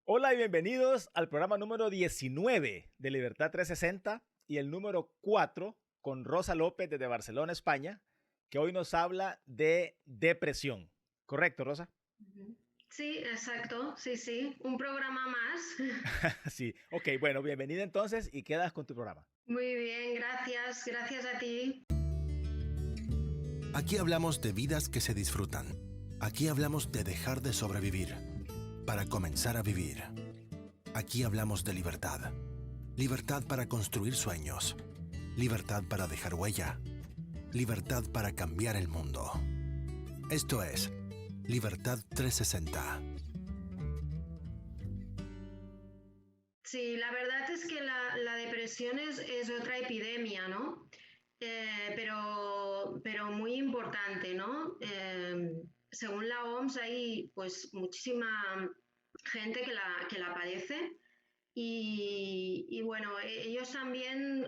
Hola y bienvenidos al programa número 19 de Libertad 360 y el número 4 con Rosa López desde Barcelona, España, que hoy nos habla de depresión. ¿Correcto, Rosa? Ujú. Sí, exacto, sí, sí, un programa más. Sí, ok, bueno, bienvenida entonces y quedas con tu programa. Muy bien, gracias, gracias a ti. Aquí hablamos de vidas que se disfrutan. Aquí hablamos de dejar de sobrevivir para comenzar a vivir. Aquí hablamos de libertad. Libertad para construir sueños. Libertad para dejar huella. Libertad para cambiar el mundo. Esto es Libertad 360. Sí, la verdad es que la depresión es otra epidemia, ¿no? Pero muy importante, ¿no? Según la OMS hay pues muchísima gente que la padece. Y bueno, ellos también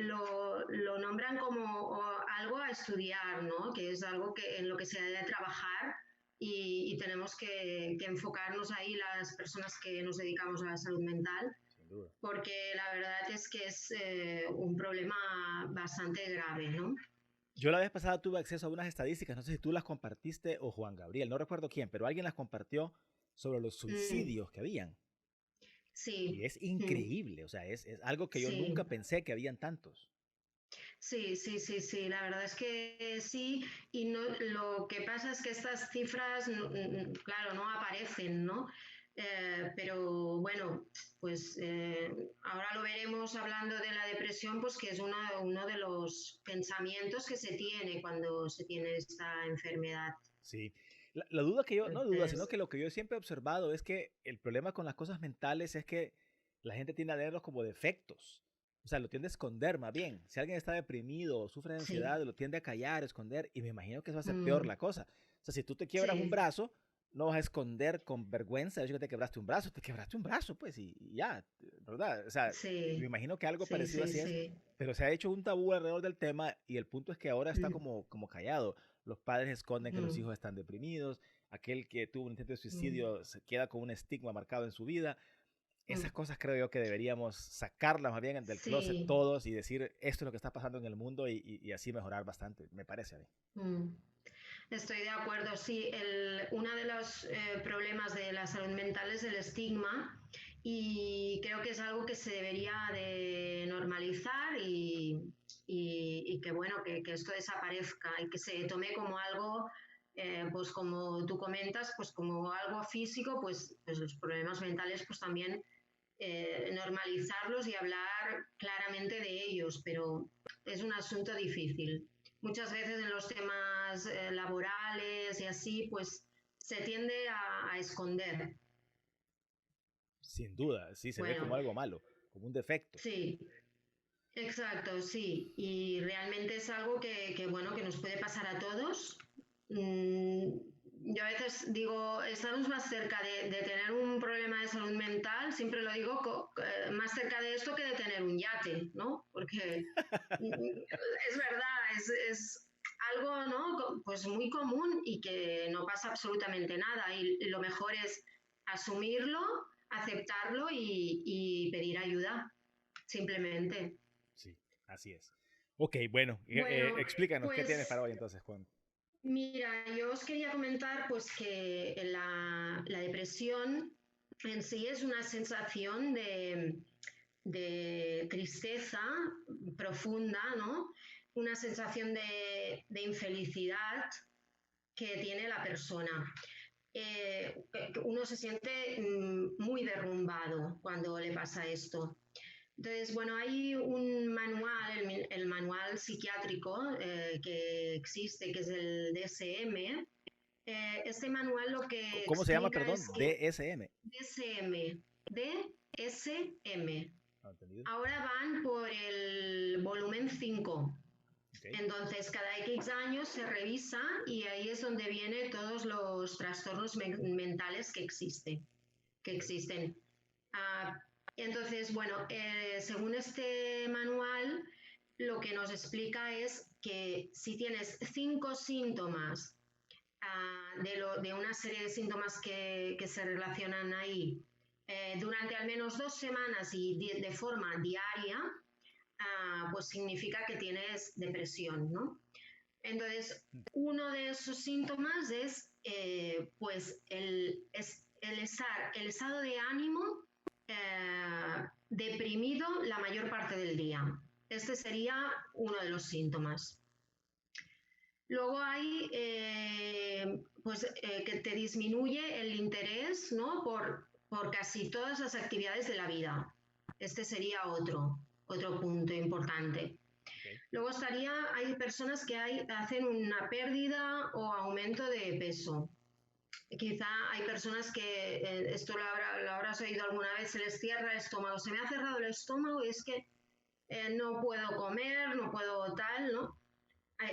lo nombran como algo a estudiar, ¿no? Que es algo en lo que se debe trabajar y tenemos que enfocarnos ahí las personas que nos dedicamos a la salud mental, Sin duda. porque la verdad es que es un problema bastante grave, ¿no? Yo la vez pasada tuve acceso a unas estadísticas, no sé si tú las compartiste o Juan Gabriel, no recuerdo quién, pero alguien las compartió sobre los Mm, suicidios que habían. Y sí, es mm, increíble, o sea, es algo que yo nunca sí. pensé que habían tantos. Sí, sí, sí, sí, la verdad es que sí, y no, lo que pasa es que estas cifras, claro, no aparecen, ¿no? Pero bueno, pues ahora lo veremos hablando de la depresión, pues que es uno de los pensamientos que se tiene cuando se tiene esta enfermedad. Sí. La duda que yo, no duda, sino Entonces, que lo que yo siempre he observado es que el problema con las cosas mentales es que la gente tiende a verlos como defectos. O sea, lo tiende a esconder más bien. Si alguien está deprimido o sufre de sí, ansiedad, lo tiende a callar, a esconder, y me imagino que eso va a ser peor mm, la cosa. O sea, si tú te quiebras un sí, brazo, no vas a esconder con vergüenza el hecho que te quebraste un brazo, pues, y ya, ¿verdad? O sea, me sí, imagino que algo sí, parecido sí, así es, sí, pero se ha hecho un tabú alrededor del tema y el punto es que ahora está mm, como callado. Los padres esconden que los mm, hijos están deprimidos, aquel que tuvo un intento de mm, suicidio se queda con un estigma marcado en su vida. Esas mm. cosas creo yo que deberíamos sacarlas más bien del closet Sí. todos y decir esto es lo que está pasando en el mundo y así mejorar bastante, me parece a mí. Mm. Estoy de acuerdo, sí. Uno de los problemas de la salud mental es el estigma y creo que es algo que se debería de normalizar y que bueno, que esto desaparezca y que se tome como algo, pues como tú comentas, pues como algo físico, pues los problemas mentales pues también normalizarlos y hablar claramente de ellos, pero es un asunto difícil. Muchas veces en los temas laborales y así, pues se tiende a esconder. Sin duda, sí, se ve como Bueno, algo malo, como un defecto. sí, exacto, sí. Y realmente es algo bueno, que nos puede pasar a todos. Mm, yo a veces digo, estamos más cerca de tener un problema de salud mental, siempre lo digo, más cerca de esto que de tener un yate, ¿no? Porque es verdad, es algo, ¿no? Pues muy común y que no pasa absolutamente nada. Y lo mejor es asumirlo, aceptarlo y pedir ayuda, simplemente. Sí, así es. Ok, bueno, Bueno, explícanos qué tienes para pues hoy entonces, Juan. mira, yo os quería comentar pues que la depresión en sí es una sensación de tristeza profunda, ¿no? Una sensación de infelicidad que tiene la persona. Uno se siente muy derrumbado cuando le pasa esto. Entonces, bueno, hay un manual, el manual psiquiátrico que existe, que es el DSM. Este manual lo que ¿Cómo se llama, explica es perdón? que DSM. DSM, DSM. ¿No entendido? Ahora van por el volumen 5. Ok. Entonces, cada X años se revisa y ahí es donde vienen todos los trastornos mentales que Ok. existen. Ah, entonces, bueno, según este manual, lo que nos explica es que si tienes 5 síntomas de una serie de síntomas que se relacionan ahí, durante al menos 2 semanas y de forma diaria, pues significa que tienes depresión, ¿no? Entonces, uno de esos síntomas es pues el estado de ánimo deprimido la mayor parte del día. Este sería uno de los síntomas. Luego hay que te disminuye el interés, ¿no? por casi todas las actividades de la vida. Este sería otro punto importante. Okay. Luego hay personas que hacen una pérdida o aumento de peso. Quizá hay personas que, esto lo habrás oído alguna vez, se les cierra el estómago. Se me ha cerrado el estómago y es que no puedo comer, no puedo tal, ¿no?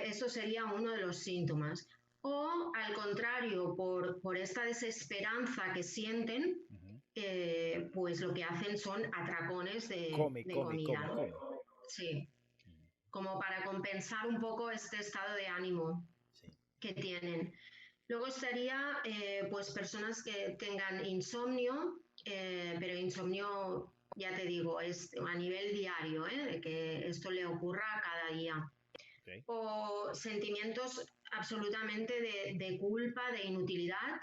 Eso sería uno de los síntomas. O al contrario, por esta desesperanza que sienten, pues lo que hacen son atracones de comida. Come. Sí, como para compensar un poco este estado de ánimo que tienen. Luego estaría pues personas que tengan insomnio, pero insomnio, ya te digo, es a nivel diario, de que esto le ocurra cada día. Okay. O sentimientos absolutamente de culpa, de inutilidad,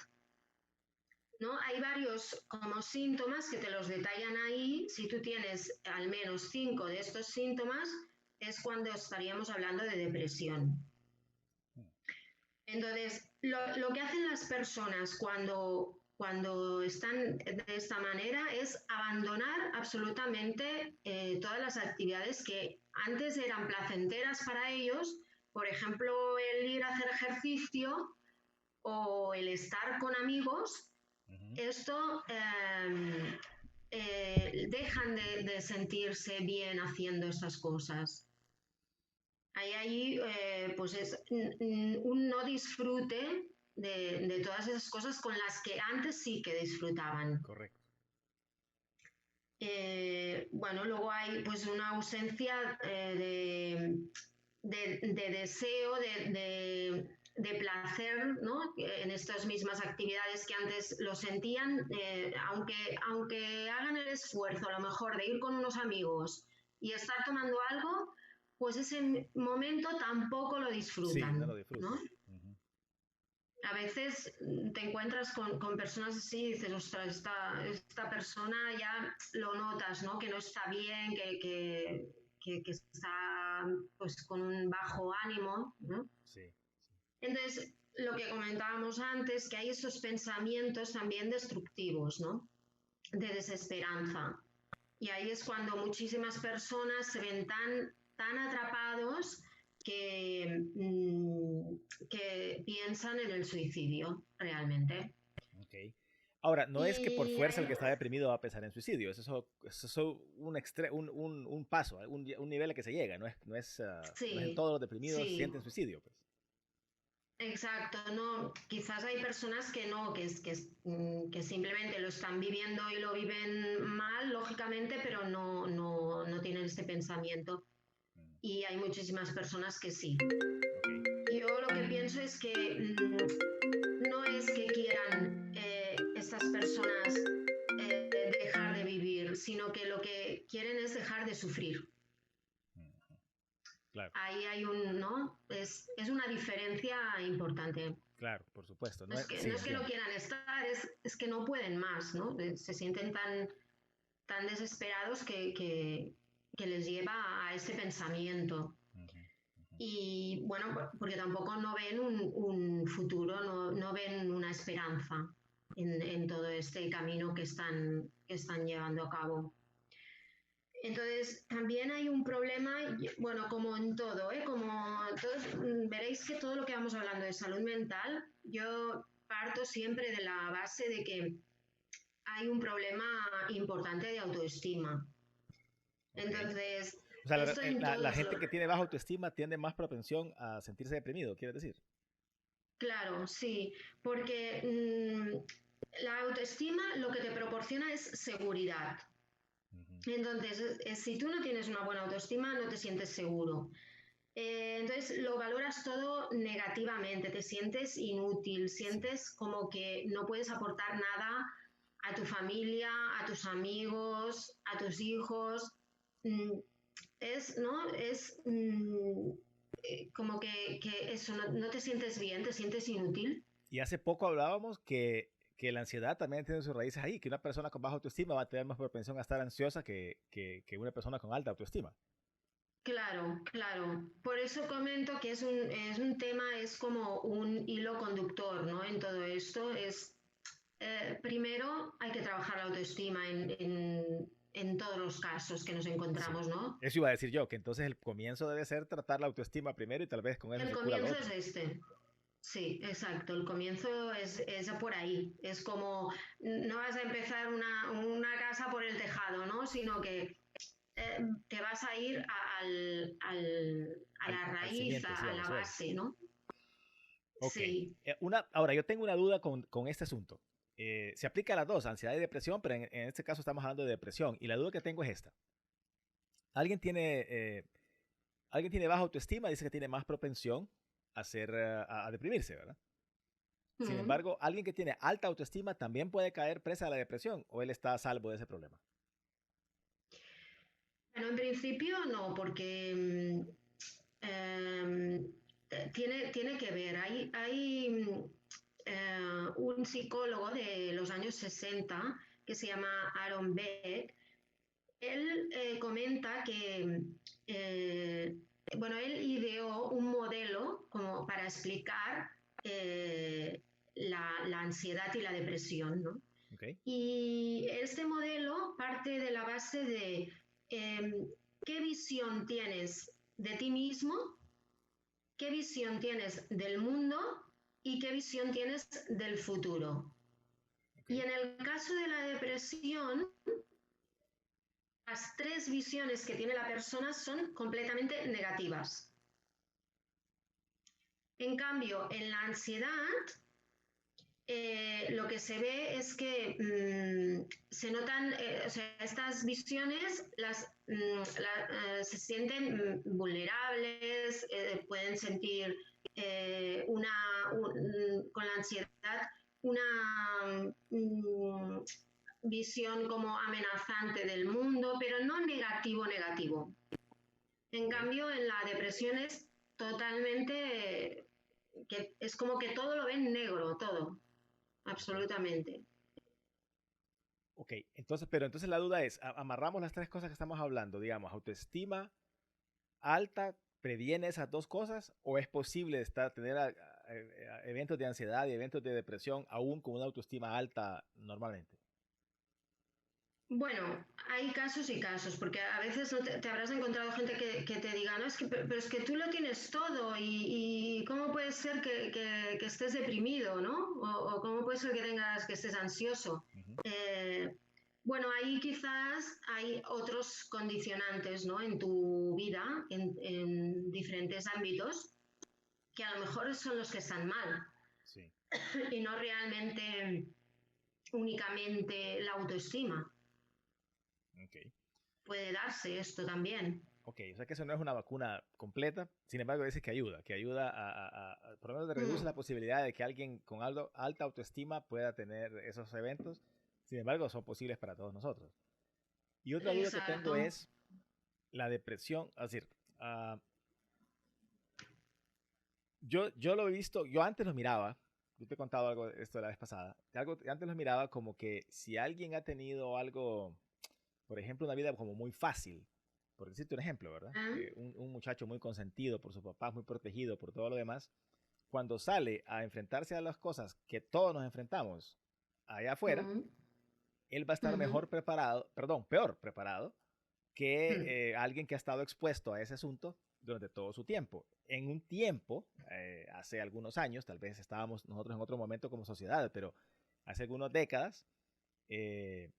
¿no? Hay varios como síntomas que te los detallan ahí. Si tú tienes al menos 5 de estos síntomas, es cuando estaríamos hablando de depresión. Entonces, lo que hacen las personas cuando están de esta manera es abandonar absolutamente todas las actividades que antes eran placenteras para ellos, por ejemplo, el ir a hacer ejercicio o el estar con amigos. Esto dejan de sentirse bien haciendo estas cosas. Ahí pues es un no disfrute de todas esas cosas con las que antes sí que disfrutaban. Correcto. Bueno, luego hay pues una ausencia de deseo, de placer, ¿no? En estas mismas actividades que antes lo sentían, aunque hagan el esfuerzo a lo mejor de ir con unos amigos y estar tomando algo, pues ese momento tampoco lo disfrutan. Sí, no lo disfrutan. ¿No? A veces te encuentras con personas así y dices, ostras, esta persona ya lo notas, ¿no? Que no está bien, que está pues con un bajo ánimo, ¿no? Sí. Entonces, lo que comentábamos antes, que hay esos pensamientos también destructivos, ¿no? De desesperanza. Y ahí es cuando muchísimas personas se ven tan atrapados que piensan en el suicidio realmente. Okay. Ahora, no es que por fuerza el que está deprimido va a pensar en suicidio, eso es un paso, un nivel al que se llega, no es en todos los deprimidos sienten suicidio. Pues. Exacto, no, quizás hay personas que no, que simplemente lo están viviendo y lo viven mal, lógicamente, pero no tienen este pensamiento. Y hay muchísimas personas que sí. Okay. Yo lo que pienso es que no es que quieran estas personas dejar de vivir, sino que lo que quieren es dejar de sufrir. Claro. Ahí hay ¿no? Es una diferencia importante. Claro, por supuesto. No es que no quieran estar, es que no pueden más, ¿no? Se sienten tan desesperados que les lleva a ese pensamiento. Y bueno, porque tampoco no ven un futuro, no ven una esperanza en todo este camino que están llevando a cabo. Entonces, también hay un problema, bueno, como en todo, veréis que todo lo que vamos hablando de salud mental, yo parto siempre de la base de que hay un problema importante de autoestima. Okay. Entonces, o sea, la gente que tiene baja autoestima tiene más propensión a sentirse deprimido, ¿quieres decir? Claro, sí, porque la autoestima lo que te proporciona es seguridad. Entonces, si tú no tienes una buena autoestima, no te sientes seguro. Entonces, lo valoras todo negativamente, te sientes inútil, sientes como que no puedes aportar nada a tu familia, a tus amigos, a tus hijos. Mm, ¿no? Como que eso, no te sientes bien, te sientes inútil. Y hace poco hablábamos que la ansiedad también tiene sus raíces ahí, que una persona con baja autoestima va a tener más propensión a estar ansiosa que una persona con alta autoestima. Claro, claro. Por eso comento que es un tema, es como un hilo conductor, ¿no? En todo esto primero hay que trabajar la autoestima en todos los casos que nos Sí. encontramos, ¿no? Eso iba a decir yo, que entonces el comienzo debe ser tratar la autoestima primero y tal vez con eso El se cura lo comienzo es otro. este. Sí, exacto. El comienzo es por ahí. Es como, no vas a empezar una casa por el tejado, ¿no? Sino que te vas a ir a la Al raíz, cimiento, sí, a a la la suelo. base, ¿no? Ok. Sí. Ahora, yo tengo una duda con este asunto. Se aplica a las dos, ansiedad y depresión, pero en este caso estamos hablando de depresión. Y la duda que tengo es esta. Alguien tiene, eh, alguien tiene baja autoestima, dice que tiene más propensión a deprimirse, ¿verdad? Sin Mm. embargo, alguien que tiene alta autoestima también puede caer presa de la depresión o él está a salvo de ese problema. Bueno, en principio no, porque tiene que ver. Hay un psicólogo de los años 60 que se llama Aaron Beck. Él comenta que, eh, bueno, él ideó un modelo como para explicar la ansiedad y la depresión, ¿no? ¿Ok? Y este modelo parte de la base de qué visión tienes de ti mismo, qué visión tienes del mundo y qué visión tienes del futuro. ¿Ok? Y en el caso de la depresión, las tres visiones que tiene la persona son completamente negativas. En cambio, en la ansiedad, lo que se ve es que se notan, o sea, estas visiones se sienten vulnerables, pueden sentir con la ansiedad una visión como amenazante del mundo, pero no negativo, negativo. En ¿Ok? cambio, en la depresión es totalmente, que es como que todo lo ven negro, todo, ¿Ok? absolutamente. Ok, pero entonces la duda es, amarramos las tres cosas que estamos hablando, digamos, autoestima alta previene esas dos cosas o es posible tener eventos de ansiedad y eventos de depresión aún con una autoestima alta normalmente. Bueno, hay casos y casos, porque a veces no te habrás encontrado gente que te diga, no, es que, pero es que tú lo tienes todo y ¿cómo puede ser que estés deprimido, ¿no? O ¿cómo puede ser que estés ansioso? Ujú. Eh, bueno, ahí quizás hay otros condicionantes, ¿no? En tu vida, en diferentes ámbitos, que a lo mejor son los que están mal Sí, y no realmente únicamente la autoestima. ok. Puede darse esto también. Ok, o sea que eso no es una vacuna completa, sin embargo dice que ayuda por lo menos reduce Mm, la posibilidad de que alguien con alta autoestima pueda tener esos eventos, sin embargo son posibles para todos nosotros. Y otra duda que tengo exacto. es la depresión, es decir, uh, yo lo he visto, yo antes lo miraba, yo te he contado algo de esto la vez pasada, antes lo miraba como que si alguien ha tenido algo, por ejemplo, una vida como muy fácil, por decirte un ejemplo, ¿verdad? Ah, Un muchacho muy consentido por sus papás, muy protegido por todo lo demás, cuando sale a enfrentarse a las cosas que todos nos enfrentamos allá afuera, mm, él va a estar mm, mejor preparado, perdón, peor preparado mm. que alguien que ha estado expuesto a ese asunto durante todo su tiempo. En un tiempo, hace algunos años, tal vez estábamos nosotros en otro momento como sociedad, pero hace algunas décadas, eh,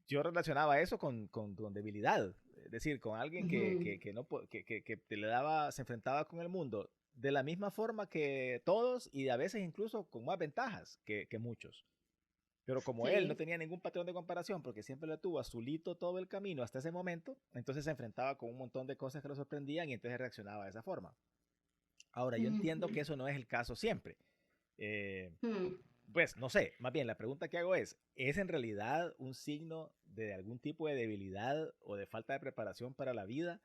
yo relacionaba eso con debilidad, es decir, con alguien Ujú. que no, que le daba, se enfrentaba con el mundo de la misma forma que todos y a veces incluso con más ventajas que muchos. Pero como él no Sí. tenía ningún patrón de comparación, porque siempre lo tuvo azulito todo el camino hasta ese momento, entonces se enfrentaba con un montón de cosas que lo sorprendían y entonces reaccionaba de esa forma. Ahora, yo entiendo que Ujú. eso no es el caso siempre. Eh, Mm. Pues no sé, más bien la pregunta que hago ¿es en realidad un signo de algún tipo de debilidad o de falta de preparación para la vida?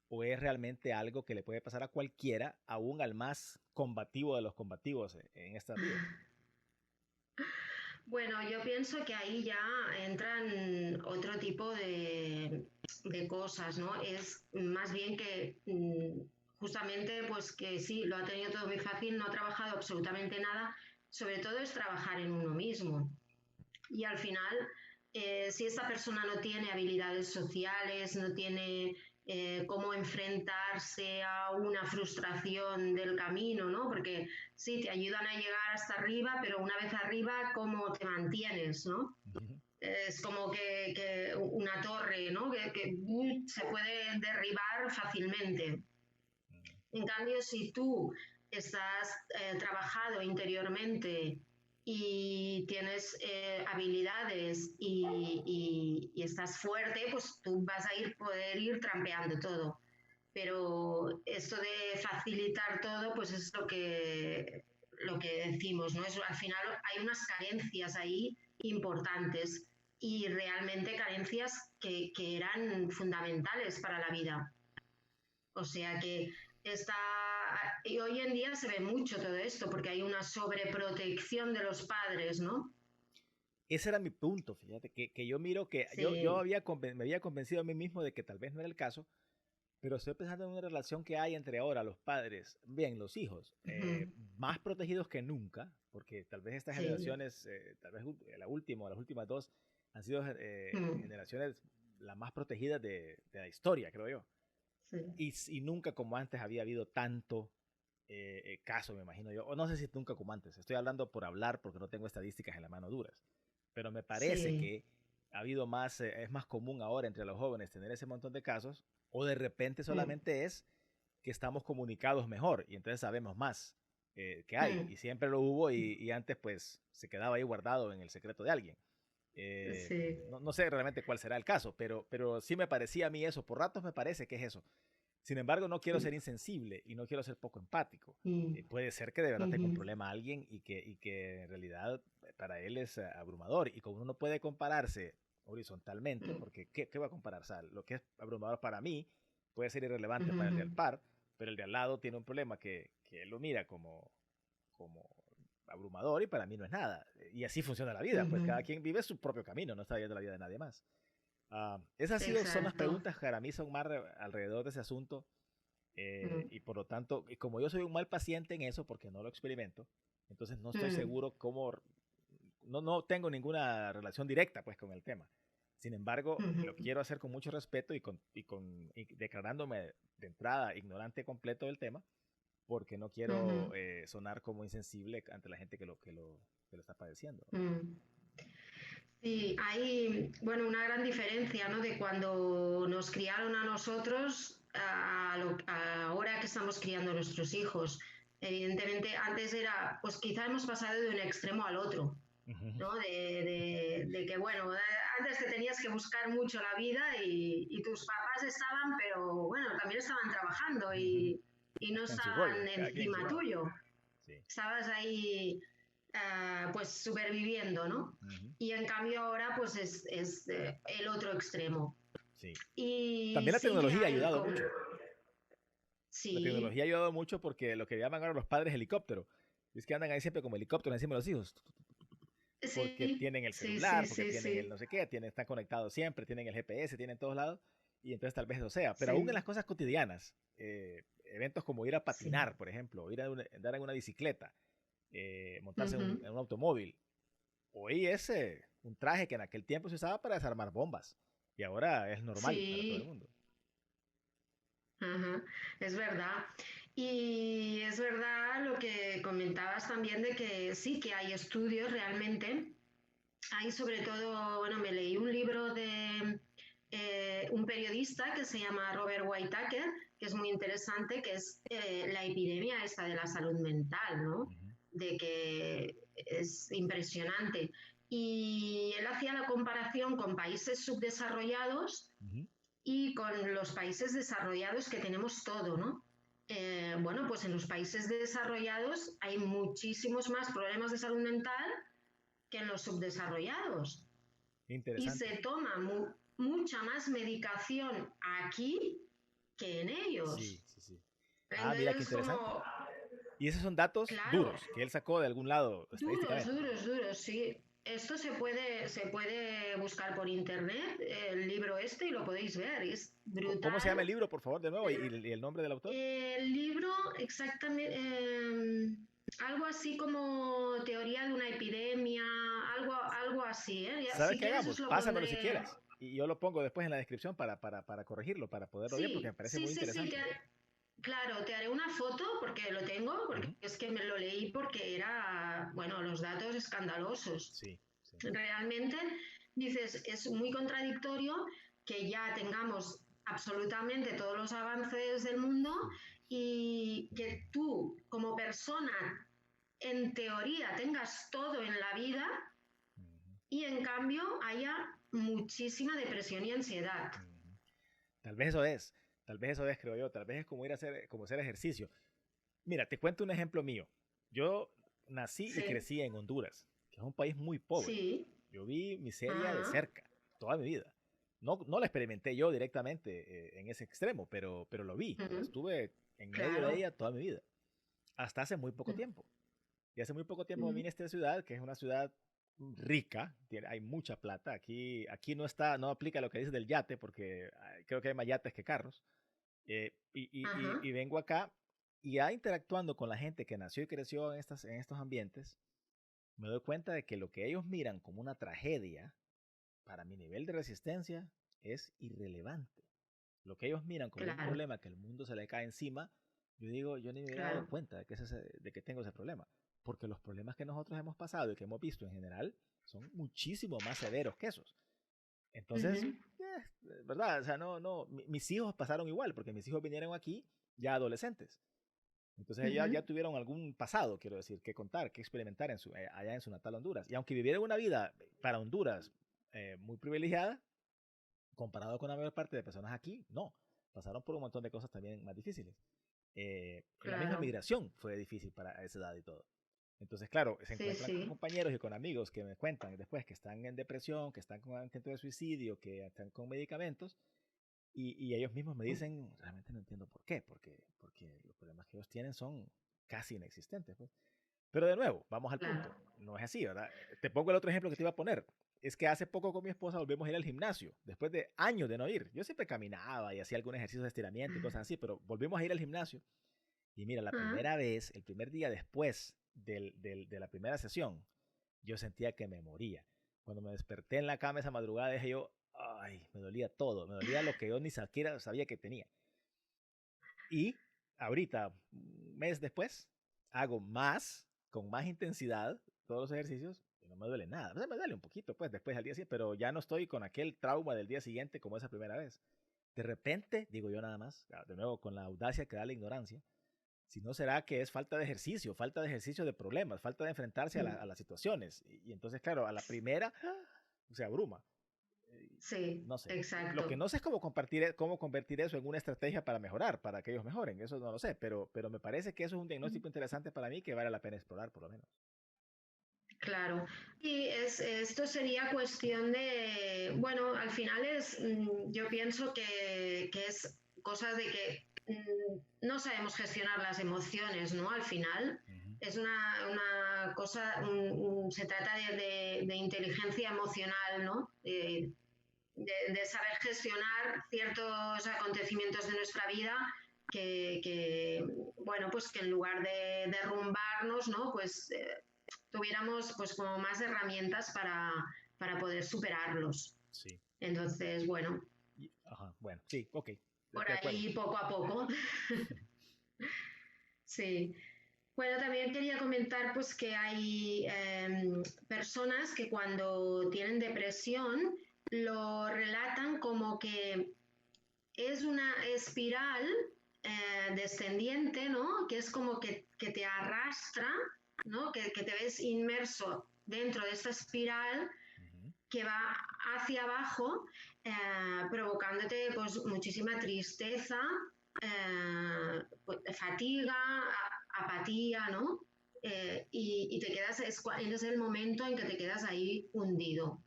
¿O es realmente algo que le puede pasar a cualquiera, aún al más combativo de los combativos en esta vida? Bueno, yo pienso que ahí ya entran otro tipo de cosas, ¿no? Es más bien que justamente, pues que sí, lo ha tenido todo muy fácil, no ha trabajado absolutamente nada, sobre todo es trabajar en uno mismo. Y al final, si esta persona no tiene habilidades sociales, no tiene cómo enfrentarse a una frustración del camino, ¿no? Porque sí, te ayudan a llegar hasta arriba, pero una vez arriba, ¿cómo te mantienes, ¿no? Ujú. Es como que una torre, ¿no? Que se puede derribar fácilmente. En cambio, si tú estás trabajado interiormente y tienes habilidades y estás fuerte, pues tú vas a poder ir trampeando todo. Pero esto de facilitar todo, pues es lo que decimos, ¿no? Al final hay unas carencias ahí importantes y realmente carencias que eran fundamentales para la vida. O sea que está, y hoy en día se ve mucho todo esto porque hay una sobreprotección de los padres, ¿no? Ese era mi punto, fíjate, que yo miro que yo Sí. me había convencido a mí mismo de que tal vez no era el caso, pero estoy pensando en una relación que hay entre ahora los padres, bien, los hijos, Ujú. más protegidos que nunca, porque tal vez estas Sí. generaciones, tal vez la última o las últimas dos, han sido Mm. generaciones las más protegidas de la historia, creo yo. Sí. Y nunca como antes había habido tanto caso, me imagino yo. O no sé si nunca como antes. Estoy hablando por hablar porque no tengo estadísticas en la mano duras. Pero me parece Sí. que ha habido más, es más común ahora entre los jóvenes tener ese montón de casos. O de repente Mm. solamente es que estamos comunicados mejor y entonces sabemos más que hay. Mm. Y siempre lo hubo y antes pues se quedaba ahí guardado en el secreto de alguien. Sí. No sé realmente cuál será el caso, pero sí me parecía a mí eso. Por ratos me parece que es eso. Sin embargo, no quiero ser insensible y no quiero ser poco empático. Mm. Puede ser que de verdad tenga un Ujú. problema a alguien y que en realidad para él es abrumador. Y como uno no puede compararse horizontalmente, Mm. porque ¿qué va a comparar? O sea, lo que es abrumador para mí puede ser irrelevante para el de al Ujú. par, pero el de al lado tiene un problema que él lo mira como abrumador y para mí no es nada. Y así funciona la vida, pues Ujú. cada quien vive su propio camino, no está viendo la vida de nadie más. Son las Exacto. preguntas que para mí son más alrededor de ese asunto Mm. y por lo tanto, y como yo soy un mal paciente en eso porque no lo experimento, entonces no estoy Mm. seguro cómo, no tengo ninguna relación directa pues con el tema. Sin embargo, Ujú. lo quiero hacer con mucho respeto y declarándome de entrada ignorante completo del tema, porque no quiero Ujú. sonar como insensible ante la gente que lo está padeciendo. Mm. Sí, hay, bueno, una gran diferencia, ¿no? De cuando nos criaron a nosotros a ahora que estamos criando a nuestros hijos. Evidentemente, antes era, pues quizá hemos pasado de un extremo al otro, Ujú. ¿no? De que, bueno, antes te tenías que buscar mucho la vida y tus papás estaban, pero bueno, también estaban trabajando Ujú. y no En su rollo, estaban cada quien en su encima lado. tuyo. Sí. Estabas ahí pues superviviendo, ¿no? Ujú. Y en cambio ahora pues es el otro extremo. Sí. Y También la sí que tecnología ha hay ayudado como... mucho. La Sí, tecnología ha ayudado mucho porque lo que llaman ahora los padres helicóptero. Es que andan ahí siempre como helicópteros encima de los hijos. Porque sí, tienen el sí, celular, sí, porque sí, tienen el sí, no sé qué, están conectados siempre, tienen el GPS, tienen todos lados. Y entonces tal vez eso sea. Pero aún en sí, las cosas cotidianas, eventos como ir a sí. patinar, por ejemplo, o ir a andar en una bicicleta, montarse Ujú. en un automóvil. Hoy es un traje que en aquel tiempo se usaba para desarmar bombas. Y ahora es normal para todo el Sí, mundo. ajá, es verdad. Y es verdad lo que comentabas también de que sí que hay estudios realmente. Hay sobre todo, bueno, me leí un libro de un periodista que se llama Robert Whitaker, que es muy interesante, que es la epidemia esta de la salud mental, ¿no? Ujú, De que es impresionante. Y él hacía la comparación con países subdesarrollados ujú. y con los países desarrollados que tenemos todo, ¿no? Bueno, pues en los países desarrollados hay muchísimos más problemas de salud mental que en los subdesarrollados. Y Interesante. se toma mucha más medicación aquí que en Sí, ellos. sí, sí. Ah, mira qué Entonces, interesante. como, Y esos son datos claro, duros que él sacó de algún lado duros, estadísticamente. duros, duros, sí. Esto se puede buscar por internet, el libro este, y lo podéis ver. Es ¿Cómo se brutal. llama el libro, por favor, de nuevo? Y el nombre del autor? El libro, exactamente, algo así como teoría de una epidemia, algo así, ¿eh? ¿Sabes Si qué quieres os hagamos? lo Pásamelo si pondré. quieres. Y yo lo pongo después en la descripción para corregirlo, para poderlo ver, porque me Sí, parece sí, muy sí, sí, interesante. claro, te haré una foto porque lo tengo, porque Ujú. es que me lo leí porque era, bueno, los datos escandalosos. Sí, sí. Realmente, dices, es muy contradictorio que ya tengamos absolutamente todos los avances del mundo y que tú, como persona, en teoría tengas todo en la vida Ujú, y en cambio haya muchísima depresión y ansiedad. ujú. Tal vez eso es. Tal vez eso es, creo yo. Tal vez es como ir a hacer, como hacer ejercicio. Mira, te cuento un ejemplo mío. Yo nací y Sí, crecí en Honduras, que es un país muy pobre. sí, Yo vi miseria de ajá, cerca toda mi vida. No, no la experimenté yo directamente en ese extremo, pero lo vi. ujú, Estuve en medio de claro, ella toda mi vida, hasta hace muy poco ujú, tiempo. Y hace muy poco tiempo me ujú, vine a esta ciudad, que es una ciudad rica, hay mucha plata. Aquí no está, no aplica lo que dices del yate, porque creo que hay más yates que carros. ajá, Y vengo acá y ya interactuando con la gente que nació y creció en estos ambientes, me doy cuenta de que lo que ellos miran como una tragedia, para mi nivel de resistencia, es irrelevante. Lo que ellos miran como un claro, problema que el mundo se le cae encima, yo digo, yo ni me había dado claro, cuenta de que tengo ese problema. Porque los problemas que nosotros hemos pasado y que hemos visto en general son muchísimo más severos que esos. Entonces, ujú, ¿verdad? O sea, mis hijos pasaron igual, porque mis hijos vinieron aquí ya adolescentes. Entonces ellos ya ujú, tuvieron algún pasado, quiero decir, que contar, que experimentar allá en su natal Honduras. Y aunque vivieron una vida para Honduras muy privilegiada, comparado con la mayor parte de personas aquí, no. Pasaron por un montón de cosas también más difíciles. En la misma claro, migración fue difícil para esa edad y todo. Entonces, claro, se sí, encuentran con sí. compañeros y con amigos que me cuentan después que están en depresión, que están con intento de suicidio, que están con medicamentos, y ellos mismos me dicen, realmente no entiendo por qué, porque los problemas que ellos tienen son casi inexistentes. Pues. Pero de nuevo, vamos al Claro. punto. No es así, ¿verdad? Te pongo el otro ejemplo que te iba a poner. Es que hace poco con mi esposa volvimos a ir al gimnasio, después de años de no ir. Yo siempre caminaba y hacía algún ejercicio de estiramiento y cosas así, pero volvimos a ir al gimnasio. Y mira, la Ah, primera vez, el primer día después de la primera sesión, yo sentía que me moría. Cuando me desperté en la cama esa madrugada, dije yo, ay, me dolía todo, me dolía lo que yo ni siquiera sabía que tenía. Y ahorita, un mes después, hago más, con más intensidad, todos los ejercicios y no me duele nada. O sea, me duele un poquito, pues, después al día siguiente, pero ya no estoy con aquel trauma del día siguiente como esa primera vez. De repente, digo yo nada más, de nuevo, con la audacia que da la ignorancia, si no será que es falta de ejercicio de problemas, falta de enfrentarse mm, a las situaciones. Y entonces, claro, a la primera se abruma. sí, No sé. Lo que exacto. no sé es cómo convertir eso en una estrategia para mejorar, para que ellos mejoren. Eso no lo sé, pero me parece que eso es un diagnóstico interesante para mí que vale la pena explorar, por lo menos. Claro. Y esto sería cuestión de, bueno, al final yo pienso que es cosa de que no sabemos gestionar las emociones, ¿no? Al final Ujú. es una cosa, se trata de inteligencia emocional, ¿no? De saber gestionar ciertos acontecimientos de nuestra vida bueno, pues que en lugar de derrumbarnos, ¿no? Pues tuviéramos pues como más herramientas para poder superarlos. Sí. Entonces, bueno, Ajá, bueno, sí, ok, por de acuerdo. ahí poco a poco. Sí. Bueno, también quería comentar pues que hay personas que cuando tienen depresión lo relatan como que es una espiral descendiente, ¿no? Que es como que te arrastra, ¿no? Que te ves inmerso dentro de esta espiral Ujú. que va hacia abajo, provocándote pues, muchísima tristeza, fatiga, apatía, ¿no? y te quedas, es el momento en que te quedas ahí hundido.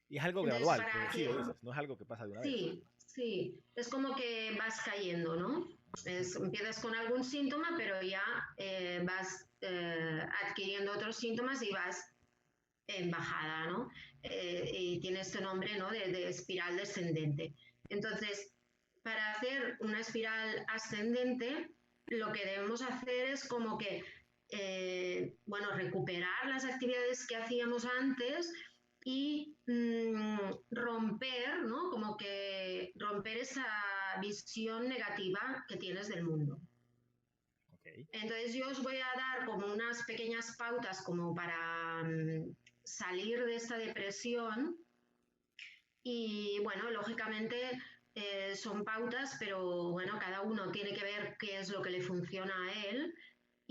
Y es algo Entonces, gradual, para progresivo, que, dices, no es algo que pasa de una vez. sí, sí, es como que vas cayendo, ¿no? Empiezas con algún síntoma, pero ya vas adquiriendo otros síntomas y vas en bajada, ¿no? Y tiene este nombre, ¿no? De espiral descendente. Entonces, para hacer una espiral ascendente, lo que debemos hacer es como que, bueno, recuperar las actividades que hacíamos antes y romper, ¿no? Como que romper esa visión negativa que tienes del mundo. Okay. Entonces yo os voy a dar como unas pequeñas pautas como para salir de esta depresión y bueno, lógicamente son pautas, pero bueno, cada uno tiene que ver qué es lo que le funciona a él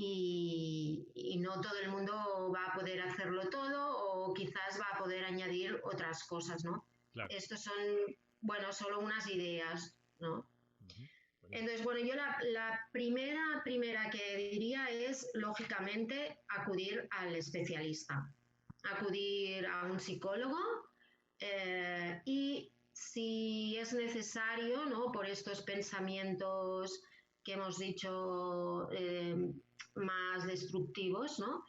y no todo el mundo va a poder hacerlo todo o quizás va a poder añadir otras cosas, ¿no? Claro. Estos son, bueno, solo unas ideas, ¿no? Entonces, bueno, yo la primera que diría es, lógicamente, acudir al especialista, acudir a un psicólogo y si es necesario, ¿no? Por estos pensamientos que hemos dicho más destructivos, ¿no?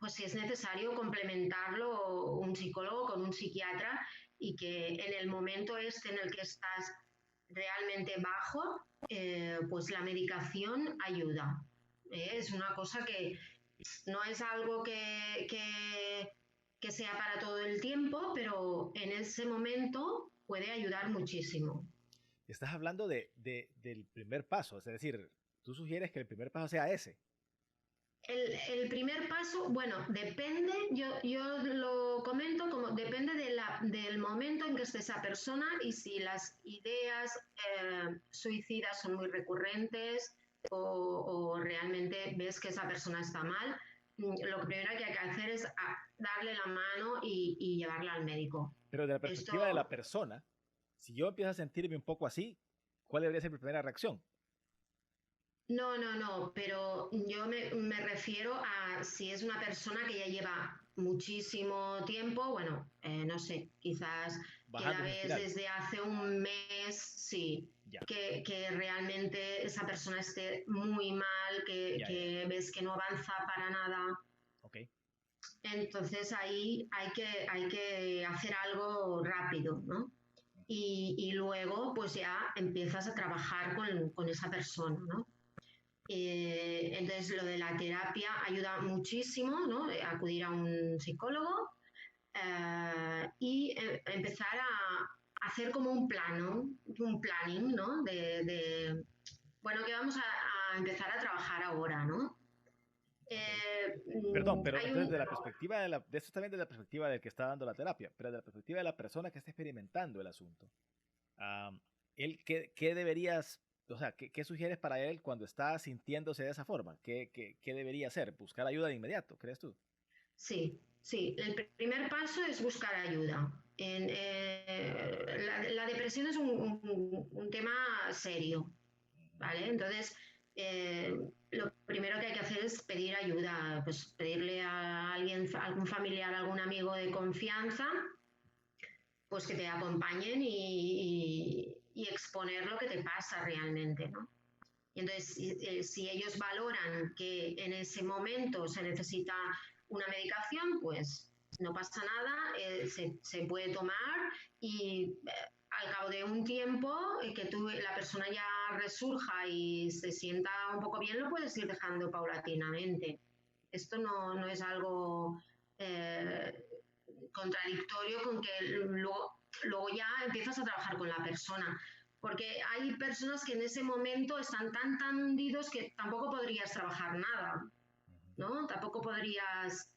Pues si es necesario complementarlo un psicólogo con un psiquiatra y que en el momento este en el que estás realmente bajo, pues la medicación ayuda. Es una cosa que no es algo que sea para todo el tiempo, pero en ese momento puede ayudar muchísimo. Estás hablando del primer paso, es decir, tú sugieres que el primer paso sea ese. El primer paso, bueno, depende, yo lo comento como depende del momento en que esté esa persona y si las ideas suicidas son muy recurrentes o realmente ves que esa persona está mal, lo primero que hay que hacer es darle la mano y llevarla al médico. Pero de la perspectiva de la Esto, persona, si yo empiezo a sentirme un poco así, ¿cuál debería ser mi primera reacción? no, pero yo me refiero a si es una persona que ya lleva muchísimo tiempo, bueno, no sé, quizás que la Bajando esa ves espiral. desde hace un mes, sí, Ya, que realmente esa persona esté muy mal, ya. que ves que no avanza para nada. Ok. Entonces ahí hay que hacer algo rápido, ¿no? Y luego pues ya empiezas a trabajar con esa persona, ¿no? Entonces, lo de la terapia ayuda muchísimo, ¿no? Acudir a un psicólogo y empezar a hacer como un planning, ¿no? Bueno, que vamos a empezar a trabajar ahora, ¿no? Okay. Perdón, pero Hay entonces un, de la perspectiva de esto también de la perspectiva del que está dando la terapia, pero de la perspectiva de la persona que está experimentando el asunto, um, él, ¿qué deberías, o sea, qué sugieres para él cuando está sintiéndose de esa forma? ¿Qué debería hacer? ¿Buscar ayuda de inmediato, crees tú? sí, el primer paso es buscar ayuda. La depresión es un tema serio, ¿vale? Entonces, lo primero que hay que hacer es pedir ayuda, pues pedirle a alguien, a algún familiar, a algún amigo de confianza, pues que te acompañen y exponer lo que te pasa realmente, ¿no? Y entonces, si ellos valoran que en ese momento se necesita una medicación, pues no pasa nada, se puede tomar y al cabo de un tiempo que la persona ya resurja y se sienta un poco bien, lo puedes ir dejando paulatinamente. Esto no es algo contradictorio con que luego ya empiezas a trabajar con la persona. Porque hay personas que en ese momento están tan hundidos que tampoco podrías trabajar nada, ¿no? Tampoco podrías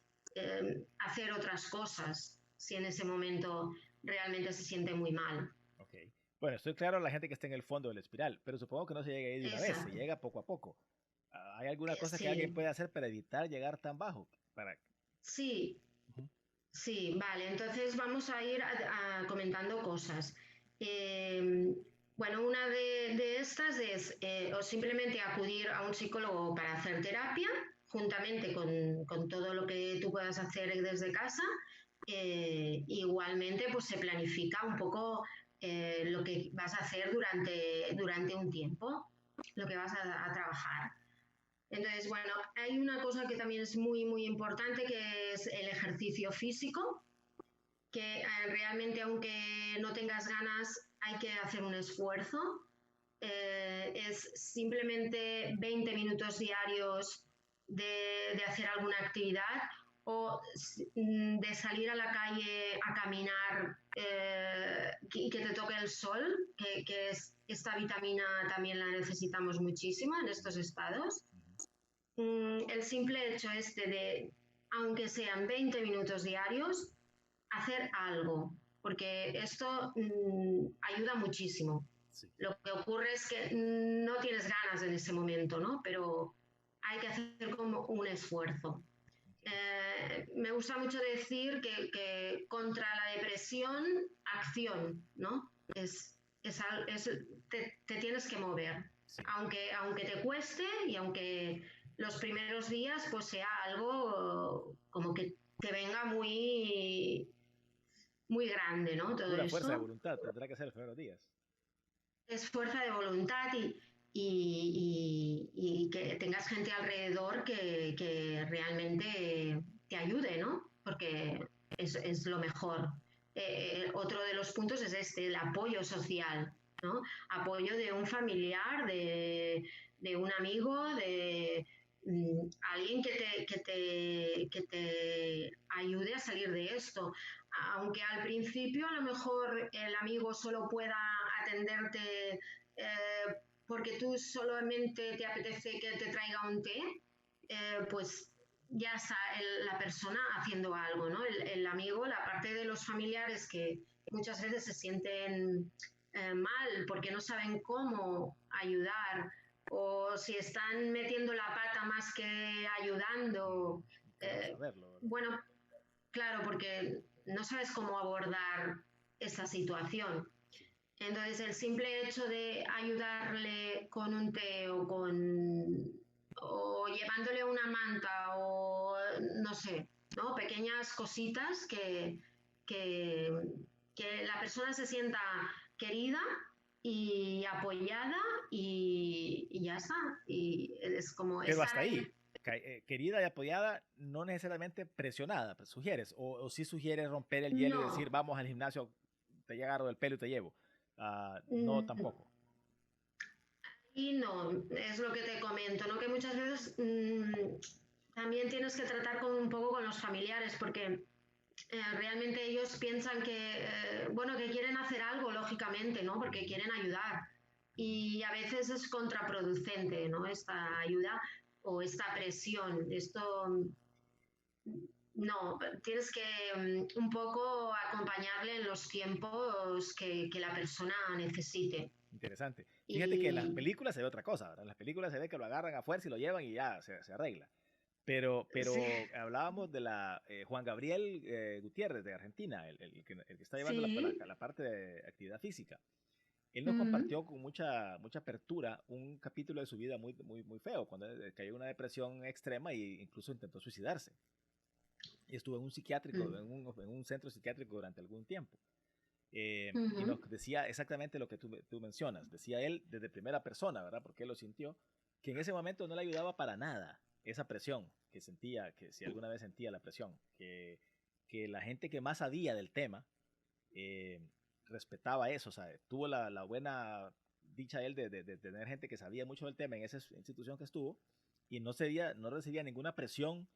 hacer otras cosas si en ese momento realmente se siente muy mal. Ok. Bueno, estoy claro a la gente que está en el fondo de la espiral, pero supongo que no se llega ahí de una vez, se Exacto. llega poco a poco. ¿Hay alguna cosa que alguien Sí, puede hacer para evitar llegar tan bajo? Para... sí, Ujú. sí, vale. Entonces vamos a ir comentando cosas. Eh, Bueno, una de estas es o simplemente acudir a un psicólogo para hacer terapia, juntamente con todo lo que tú puedas hacer desde casa. Igualmente, pues se planifica un poco lo que vas a hacer durante un tiempo, lo que vas a trabajar. Entonces, bueno, hay una cosa que también es muy, muy importante, que es el ejercicio físico, que realmente aunque no tengas ganas, hay que hacer un esfuerzo. Es simplemente 20 minutos diarios de hacer alguna actividad o de salir a la calle a caminar y que te toque el sol, que esta vitamina también la necesitamos muchísimo en estos estados. El simple hecho de, aunque sean 20 minutos diarios, hacer algo, porque esto ayuda muchísimo. Sí. Lo que ocurre es que no tienes ganas en ese momento, ¿no? Pero hay que hacer como un esfuerzo. Me gusta mucho decir que contra la depresión, acción, ¿no? Te tienes que mover, Sí. aunque te cueste y aunque los primeros días pues sea algo como que te venga muy grande, ¿no? Todo Pura fuerza de esto voluntad tendrá que ser los primeros días. es fuerza de voluntad y que tengas gente alrededor que realmente te ayude, ¿no? Porque es lo mejor. Otro de los puntos es el apoyo social, ¿no? Apoyo de un familiar, de un amigo, de alguien que te ayude a salir de esto. Aunque al principio a lo mejor el amigo solo pueda atenderte porque tú solamente te apetece que te traiga un té, pues ya está la persona haciendo algo, ¿no? El amigo, la parte de los familiares que muchas veces se sienten mal porque no saben cómo ayudar o si están metiendo la pata más que ayudando. Queremos saberlo, ¿verdad? Bueno, claro, porque no sabes cómo abordar esta situación. Sí. Entonces, el simple hecho de ayudarle con un té o llevándole una manta o no sé, ¿no? Pequeñas cositas que, que la persona se sienta querida y apoyada y ya está. Y es como Pero estar hasta ahí. ahí, querida y apoyada, no necesariamente presionada, pues sugieres, o sí sugieres romper el hielo y decir, No, vamos al gimnasio, te agarro del pelo y te llevo. No, mm, tampoco. y no, es lo que te comento, ¿no? Que muchas veces también tienes que tratar un poco con los familiares, porque realmente ellos piensan bueno, que quieren hacer algo, lógicamente, ¿no? Porque quieren ayudar. Y a veces es contraproducente, ¿no? Esta ayuda o esta presión. Esto, no, tienes que un poco acompañarle en los tiempos que la persona necesite. Interesante. Fíjate que en las Y películas se ve otra cosa, ¿verdad? En las películas se ve que lo agarran a fuerza y lo llevan y ya se arregla. sí, Pero hablábamos de la Juan Gabriel Gutiérrez de Argentina, el que está llevando sí, la parte de actividad física. Él nos mm, compartió con mucha apertura un capítulo de su vida muy feo, cuando cayó en una depresión extrema e incluso intentó suicidarse. Y estuvo en un psiquiátrico, mm, en un centro psiquiátrico durante algún tiempo. Y nos ujú, decía exactamente lo que tú mencionas. Decía él desde primera persona, ¿verdad? Porque él lo sintió, que en ese momento no le ayudaba para nada esa presión que sentía, que si alguna vez sentía la presión, que la gente que más sabía del tema eh, respetaba eso, o sea, tuvo la buena dicha él de tener gente que sabía mucho del tema en esa institución que estuvo y no recibía ninguna presión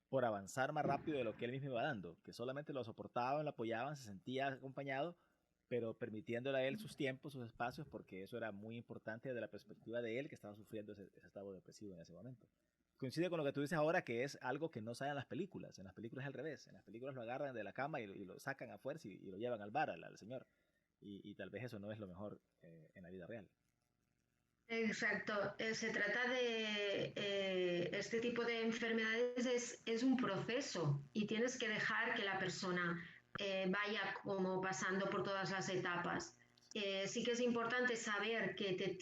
por avanzar más rápido de lo que él mismo iba dando, que solamente lo soportaban, lo apoyaban, se sentía acompañado, pero permitiéndole a él sus tiempos, sus espacios, porque eso era muy importante desde la perspectiva de él que estaba sufriendo ese estado depresivo en ese momento. Coincide con lo que tú dices ahora, que es algo que no sale en las películas. En las películas es al revés. En las películas lo agarran de la cama y lo sacan a fuerza y lo llevan al bar, al señor. Y tal vez eso no es lo mejor en la vida real. exacto. Se trata de este tipo de enfermedades es un proceso y tienes que dejar que la persona vaya como pasando por todas las etapas. sí que es importante saber que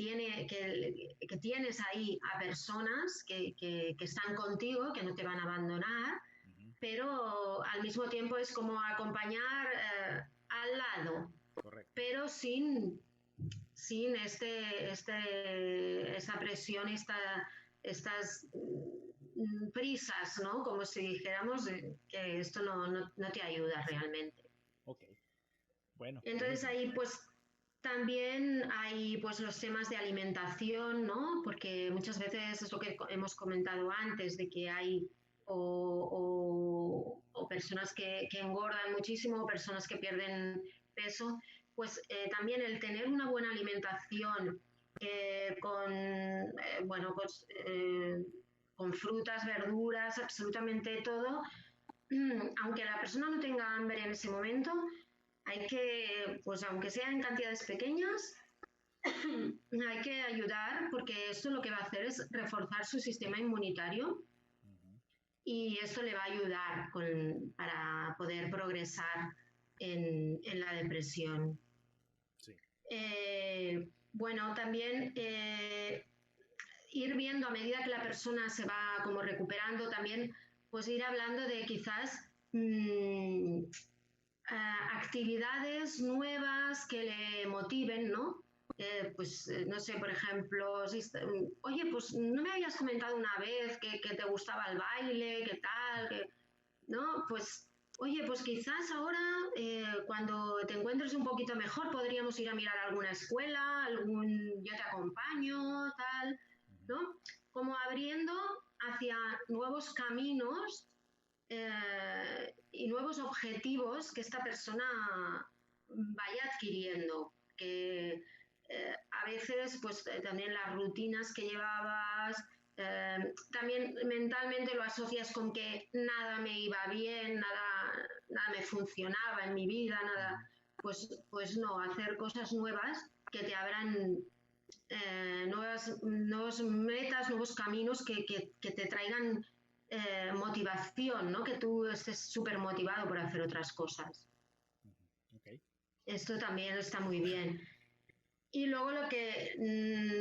tienes ahí a personas que están contigo, que no te van a abandonar, Ujú. pero al mismo tiempo es como acompañar al lado, Correcto. pero sin esta presión, estas prisas, ¿no? Como si dijéramos que esto no te ayuda Sí. realmente. Ok. Bueno, Entonces buenísimo. ahí pues también hay pues los temas de alimentación, ¿no? Porque muchas veces es lo que hemos comentado antes, de que hay o personas que engordan muchísimo, o personas que pierden peso, pues también el tener una buena alimentación bueno, pues, con frutas, verduras, absolutamente todo, aunque la persona no tenga hambre en ese momento, hay que, pues aunque sea en cantidades pequeñas, hay que ayudar porque esto lo que va a hacer es reforzar su sistema inmunitario Ujú. y esto le va a ayudar para poder progresar en la depresión. Sí. Bueno, también ir viendo a medida que la persona se va como recuperando, también pues ir hablando de quizás actividades nuevas que le motiven, ¿no? Pues no sé, por ejemplo, oye, pues no me habías comentado una vez que te gustaba el baile, qué tal, ¿no? Pues oye, pues quizás ahora cuando te encuentres un poquito mejor podríamos ir a mirar alguna escuela, yo te acompaño, tal, Ujú. ¿no? Como abriendo hacia nuevos caminos y nuevos objetivos que esta persona vaya adquiriendo. Que a veces, pues también las rutinas que llevabas, también mentalmente lo asocias con que nada me iba bien, nada me funcionaba en mi vida, nada. Ujú. Pues no, hacer cosas nuevas que te abran nuevos metas, nuevos caminos que te traigan motivación, ¿no? Que tú estés súper motivado por hacer otras cosas. Ujú. Ok. Esto también está muy bien. Y luego lo que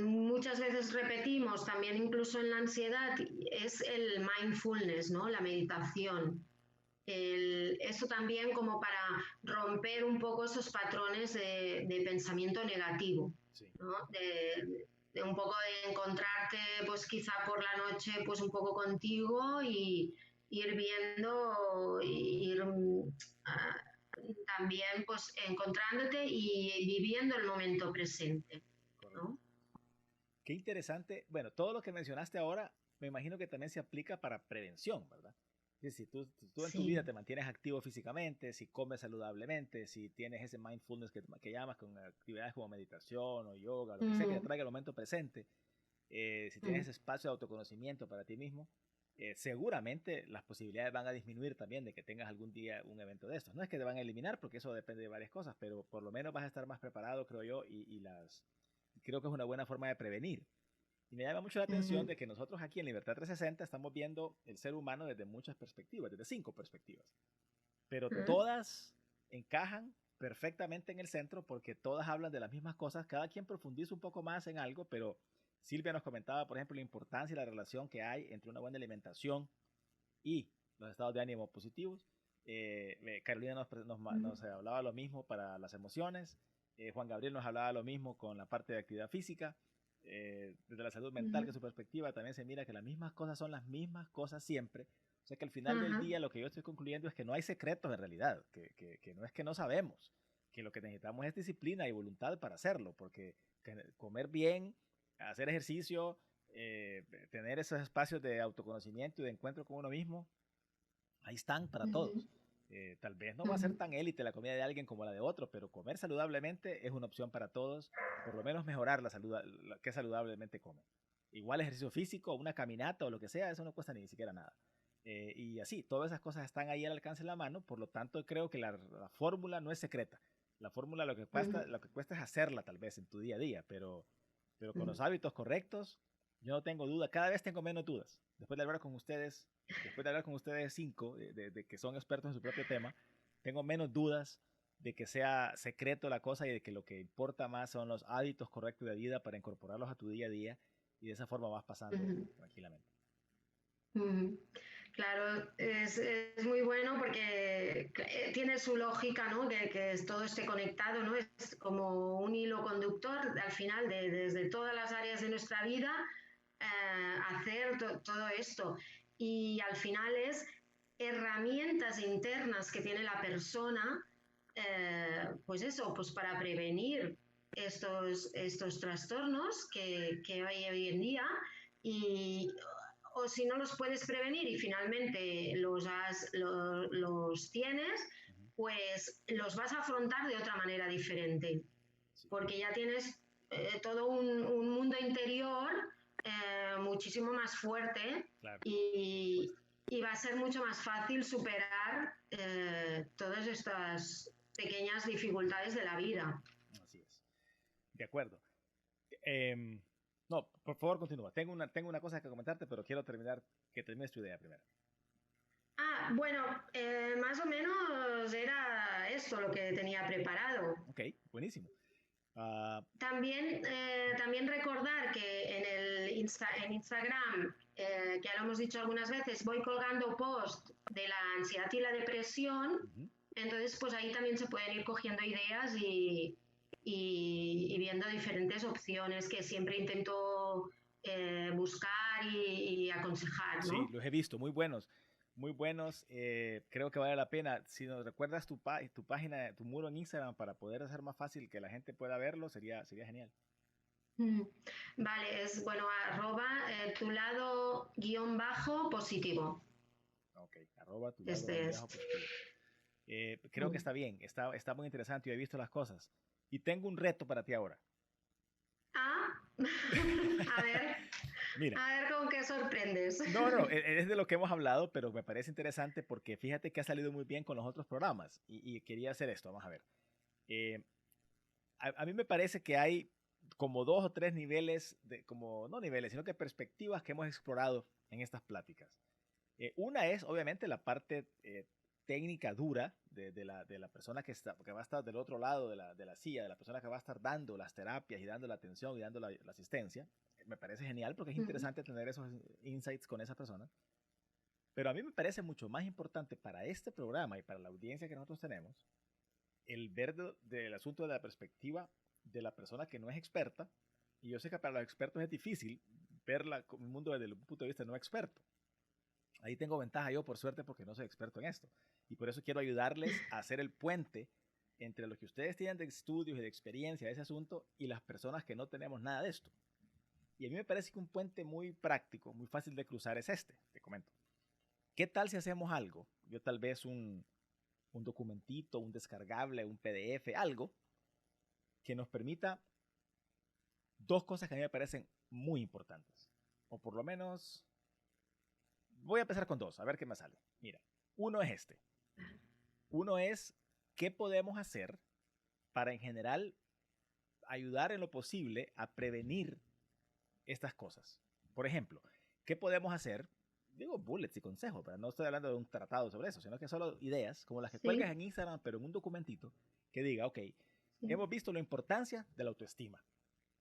muchas veces repetimos, también incluso en la ansiedad, es el mindfulness, ¿no? La meditación. Eso también como para romper un poco esos patrones de pensamiento negativo, Sí. ¿no? De un poco de encontrarte pues quizá por la noche pues un poco contigo y ir viendo, ir también pues encontrándote y viviendo el momento presente, Correcto. ¿no? Qué interesante. Bueno, todo lo que mencionaste ahora, me imagino que también se aplica para prevención, ¿verdad? Es decir, si tú en tu vida Sí. te mantienes activo físicamente, si comes saludablemente, si tienes ese mindfulness que llamas con actividades como meditación o yoga, lo que sea que te Mm, traiga el momento presente, si tienes mm, ese espacio de autoconocimiento para ti mismo, seguramente las posibilidades van a disminuir también de que tengas algún día un evento de estos. No es que te van a eliminar, porque eso depende de varias cosas, pero por lo menos vas a estar más preparado, creo yo, creo que es una buena forma de prevenir. Y me llama mucho la atención mm, de que nosotros aquí en Libertad 360 estamos viendo el ser humano desde muchas perspectivas, desde 5 perspectivas, pero mm, todas encajan perfectamente en el centro porque todas hablan de las mismas cosas, cada quien profundiza un poco más en algo, pero Silvia nos comentaba, por ejemplo, la importancia y la relación que hay entre una buena alimentación y los estados de ánimo positivos. Carolina nos mm, hablaba lo mismo para las emociones. Juan Gabriel nos hablaba lo mismo con la parte de actividad física. Desde la salud mental, que mm, su perspectiva también se mira que las mismas cosas son las mismas cosas siempre. O sea que al final del ajá, día lo que yo estoy concluyendo es que no hay secretos en realidad, que no es que no sabemos, que lo que necesitamos es disciplina y voluntad para hacerlo, porque comer bien, hacer ejercicio, tener esos espacios de autoconocimiento y de encuentro con uno mismo, ahí están para ujú, todos. Tal vez no va a ser ujú. tan élite la comida de alguien como la de otro, pero comer saludablemente es una opción para todos, por lo menos mejorar que saludablemente comen. Igual ejercicio físico, una caminata o lo que sea, eso no cuesta ni siquiera nada. Y así, todas esas cosas están ahí al alcance de la mano, por lo tanto creo que la fórmula no es secreta. La fórmula Ujú, lo que cuesta es hacerla tal vez en tu día a día, pero con ujú, los hábitos correctos, yo no tengo duda, cada vez tengo menos dudas. Después de hablar con ustedes 5, de que son expertos en su propio tema, tengo menos dudas de que sea secreto la cosa y de que lo que importa más son los hábitos correctos de vida para incorporarlos a tu día a día y de esa forma vas pasando tranquilamente. Claro, es muy bueno porque tiene su lógica, ¿no? Que todo esté conectado, ¿no? Es como un hilo conductor al final desde todas las áreas de nuestra vida hacer todo esto. Y al final es herramientas internas que tiene la persona, pues eso, pues para prevenir estos trastornos que hay hoy en día y o si no los puedes prevenir y finalmente los tienes, pues los vas a afrontar de otra manera diferente, porque ya tienes todo un mundo interior muchísimo más fuerte Claro. y va a ser mucho más fácil superar todas estas pequeñas dificultades de la vida. Así es. De acuerdo. No, por favor, continúa. Tengo una cosa que comentarte, pero quiero que termines tu idea primero. Bueno, más o menos era esto lo que tenía preparado. Ok, buenísimo. También recordar que en Instagram, que ya lo hemos dicho algunas veces, voy colgando posts de la ansiedad y la depresión. Entonces, pues ahí también se pueden ir cogiendo ideas y viendo diferentes opciones que siempre intento buscar y aconsejar, ¿no? Sí, los he visto, muy buenos. Muy buenos, creo que vale la pena. Si nos recuerdas tu página, tu muro en Instagram para poder hacer más fácil que la gente pueda verlo, sería genial. Vale, es bueno, @ tu lado _positivo. Ok, @ tu lado _positivo. Creo que está bien, está muy interesante, yo he visto las cosas. Y tengo un reto para ti ahora. A ver. Mira. A ver con qué sorprendes. No, es de lo que hemos hablado, pero me parece interesante porque fíjate que ha salido muy bien con los otros programas y quería hacer esto, vamos a ver. A mí me parece que hay como 2 o 3 niveles, no niveles, sino que perspectivas que hemos explorado en estas pláticas. Una es, obviamente, la parte técnica dura de la persona que va a estar del otro lado de la silla, de la persona que va a estar dando las terapias y dando la atención y dando la asistencia. Me parece genial porque es interesante tener esos insights con esa persona. Pero a mí me parece mucho más importante para este programa y para la audiencia que nosotros tenemos el ver del asunto de la perspectiva de la persona que no es experta. Y yo sé que para los expertos es difícil ver el mundo desde el punto de vista no experto. Ahí tengo ventaja yo, por suerte, porque no soy experto en esto. Y por eso quiero ayudarles a hacer el puente entre lo que ustedes tienen de estudios y de experiencia de ese asunto y las personas que no tenemos nada de esto. Y a mí me parece que un puente muy práctico, muy fácil de cruzar es este, te comento. ¿Qué tal si hacemos algo? Yo tal vez un documentito, un descargable, un PDF, algo que nos permita 2 cosas que a mí me parecen muy importantes. O por lo menos, voy a empezar con 2, a ver qué me sale. Mira, uno es este. Uno es, ¿qué podemos hacer para en general ayudar en lo posible a prevenir estas cosas? Por ejemplo, ¿qué podemos hacer? Digo bullets y consejos, pero no estoy hablando de un tratado sobre eso, sino que solo ideas como las que cuelgas en Instagram, pero en un documentito que diga, ok, hemos visto la importancia de la autoestima,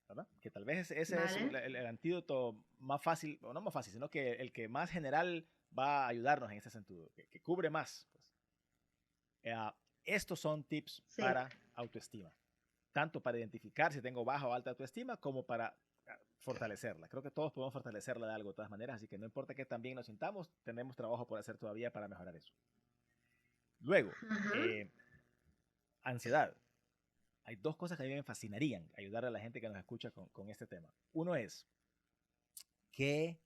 ¿verdad? Que tal vez ese es el antídoto más fácil, o no más fácil, sino que el que más general va a ayudarnos en ese sentido, que cubre más. Pues. Estos son tips para autoestima, tanto para identificar si tengo baja o alta autoestima, como para fortalecerla. Creo que todos podemos fortalecerla de algo de todas maneras, así que no importa que también nos sintamos, tenemos trabajo por hacer todavía para mejorar eso. Luego, ansiedad. Hay 2 cosas que a mí me fascinarían ayudar a la gente que nos escucha con este tema. Uno es, ¿qué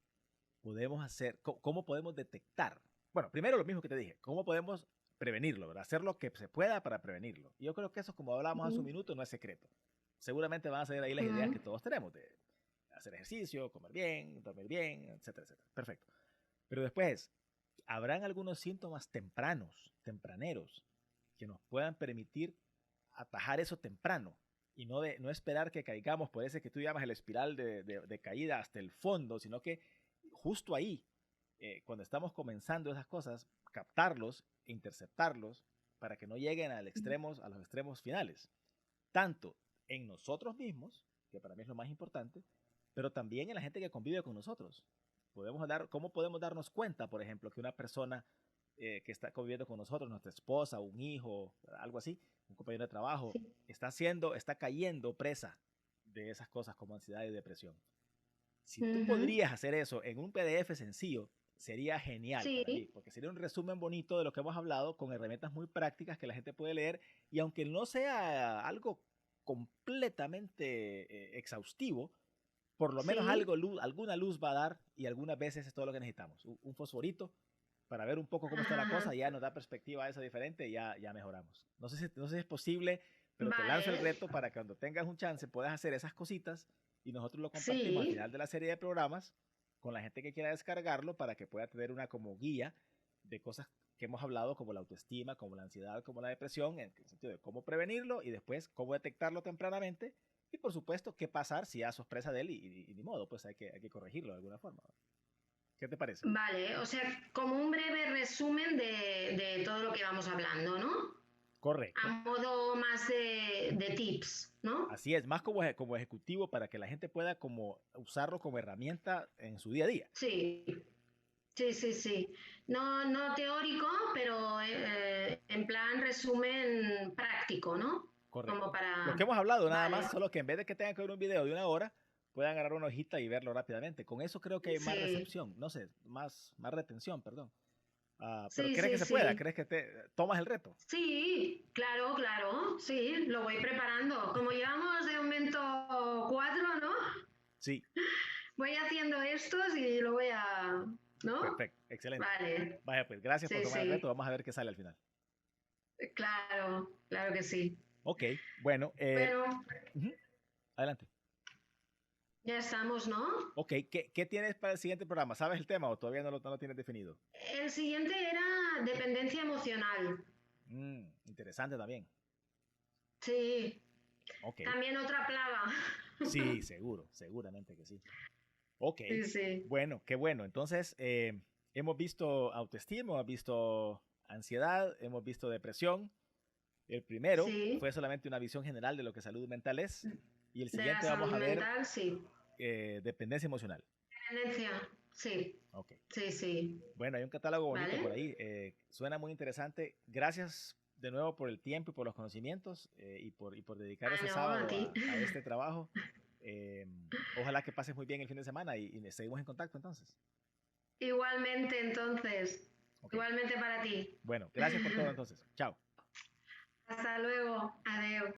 podemos hacer? ¿Cómo podemos detectar? Bueno, primero lo mismo que te dije, ¿cómo podemos prevenirlo? ¿Verdad? Hacer lo que se pueda para prevenirlo. Y yo creo que eso, como hablábamos hace un minuto, no es secreto. Seguramente van a salir ahí las ideas que todos tenemos de hacer ejercicio, comer bien, dormir bien, etcétera, etcétera. Perfecto. Pero después, ¿habrán algunos síntomas tempraneros, que nos puedan permitir atajar eso temprano y no esperar que caigamos por ese que tú llamas el espiral de caída hasta el fondo, sino que justo ahí, cuando estamos comenzando esas cosas, captarlos, interceptarlos, para que no lleguen a los extremos finales. Tanto en nosotros mismos, que para mí es lo más importante, pero también en la gente que convive con nosotros. ¿Cómo podemos darnos cuenta, por ejemplo, que una persona que está conviviendo con nosotros, nuestra esposa, un hijo, algo así, un compañero de trabajo, Sí. está cayendo presa de esas cosas como ansiedad y depresión? Si tú Ujú. podrías hacer eso en un PDF sencillo, sería genial para mí, Sí, porque sería un resumen bonito de lo que hemos hablado con herramientas muy prácticas que la gente puede leer y aunque no sea algo completamente exhaustivo, por lo menos sí. alguna luz va a dar y algunas veces es todo lo que necesitamos. Un fosforito para ver un poco cómo está la cosa, Ajá. ya nos da perspectiva a eso diferente y ya mejoramos. No sé si es posible, pero te lanzo el Vale. reto para que cuando tengas un chance puedas hacer esas cositas y nosotros lo compartimos al Sí, final de la serie de programas con la gente que quiera descargarlo para que pueda tener una como guía de cosas que hemos hablado como la autoestima, como la ansiedad, como la depresión, en el sentido de cómo prevenirlo y después cómo detectarlo tempranamente y por supuesto qué pasar si ya sos presa de él y ni modo, pues hay que corregirlo de alguna forma. ¿Qué te parece? vale. O sea, como un breve resumen de todo lo que vamos hablando, ¿no? A Correcto. modo más de tips, ¿no? Así es, más como ejecutivo para que la gente pueda como usarlo como herramienta en su día a día. Sí, sí, sí, sí. No, no teórico, pero en plan resumen práctico, ¿no? Como Correcto. Lo que para... hemos hablado nada más, Vale, solo que en vez de que tengan que ver un video de 1 hora, puedan agarrar una hojita y verlo rápidamente. Con eso creo que hay más sí, recepción, no sé, más retención, perdón. Pero sí, ¿crees que sí, se pueda? sí. ¿Crees que te tomas el reto? Sí, claro, claro, sí, lo voy preparando. Como llevamos de momento 4, ¿no? Sí, Voy haciendo estos y lo voy a... ¿No? perfecto, excelente. Vale, Vaya, pues gracias por sí, tomar el reto, sí, vamos a ver qué sale al final. claro, claro que sí. Ok, bueno, Bueno, ujú, adelante. ya estamos, ¿no? Ok, ¿qué tienes para el siguiente programa? ¿Sabes el tema o todavía no lo tienes definido? El siguiente era dependencia emocional. Interesante también. Sí, Ok, también otra plaga. sí, seguro, seguramente que sí. Ok, Sí, sí, bueno, qué bueno. Entonces, hemos visto autoestima, hemos visto ansiedad, hemos visto depresión. El primero sí. fue solamente una visión general de lo que salud mental es. Y el De la siguiente vamos salud a ver mental, sí. dependencia emocional. Dependencia, sí, Ok. sí, sí. Bueno, hay un catálogo bonito por ¿Vale? ahí. Suena muy interesante. Gracias de nuevo por el tiempo y por los conocimientos y por dedicar Ah, ese no, a sábado ti. a este trabajo. Eh, Ojalá que pases muy bien el fin de semana y seguimos en contacto entonces. Igualmente, entonces. Ok. Igualmente para ti. Bueno, gracias por todo entonces. Chao. Hasta luego. Adiós.